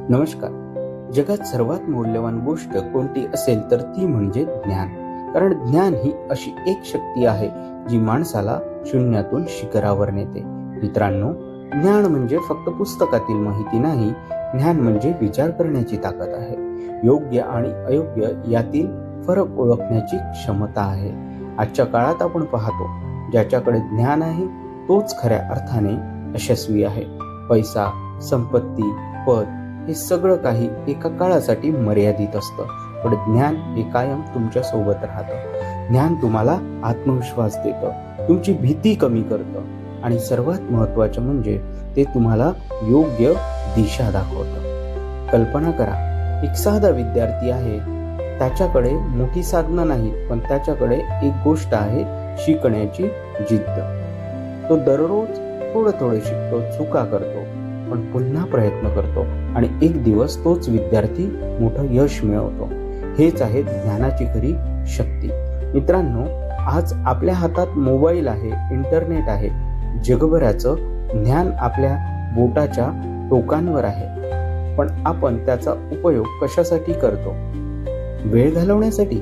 नमस्कार. जगात सर्वात मौल्यवान गोष्ट कोणती असेल तर ती म्हणजे ज्ञान. कारण ज्ञान ही अशी एक शक्ती आहे जी माणसाला शून्यातून शिखरावर नेते. मित्रांनो, ज्ञान म्हणजे फक्त पुस्तकातील माहिती नाही, ज्ञान म्हणजे विचार करण्याची ताकद आहे. योग्य आणि अयोग्य यातील फरक ओळखण्याची क्षमता आहे. आजच्या काळात आपण पाहतो, ज्याच्याकडे ज्ञान आहे तोच खऱ्या अर्थाने यशस्वी आहे. पैसा, संपत्ती, पद हे सगळं काही एका काळासाठी मर्यादित असतं, पण ज्ञान हे कायम तुमच्या सोबत राहतं. ज्ञान तुम्हाला आत्मविश्वास देतं, तुमची भीती कमी करतं आणि सर्वात महत्त्वाचं म्हणजे ते तुम्हाला योग्य दिशा दाखवतं. कल्पना करा, एक साधा विद्यार्थी आहे, त्याच्याकडे मोठी साधनं नाहीत, पण त्याच्याकडे एक गोष्ट आहे, शिकण्याची जिद्द. तो दररोज थोडं शिकतो, चुका करतो, पण पुन्हा प्रयत्न करतो आणि एक दिवस तोच विद्यार्थी मोठं यश मिळवतो. हेच आहे ज्ञानाची खरी शक्ती. मित्रांनो, आज आपल्या हातात मोबाईल आहे, इंटरनेट आहे, जगभराचं ज्ञान आपल्या बोटाच्या टोकांवर आहे. पण आपण त्याचा उपयोग कशासाठी करतो? वेळ घालवण्यासाठी?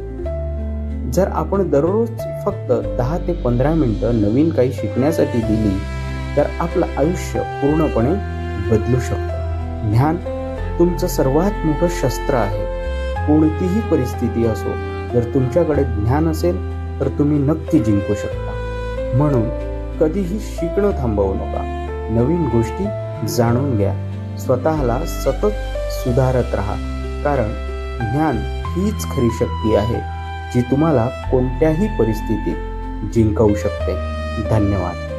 जर आपण दररोज फक्त 10 ते 15 मिनिटं नवीन काही शिकण्यासाठी दिली तर आपलं आयुष्य पूर्णपणे बदलू शकतं. ज्ञान तुमचं सर्वात मोठं शस्त्र आहे. कोणतीही परिस्थिती असो, जर तुमच्याकडे ज्ञान असेल तर तुम्ही नक्की जिंकू शकता. म्हणून कधीही शिकणं थांबवू नका. नवीन गोष्टी जाणून घ्या, स्वतःला सतत सुधारत राहा, कारण ज्ञान हीच खरी शक्ती आहे जी तुम्हाला कोणत्याही परिस्थितीत जिंकवू शकते. धन्यवाद.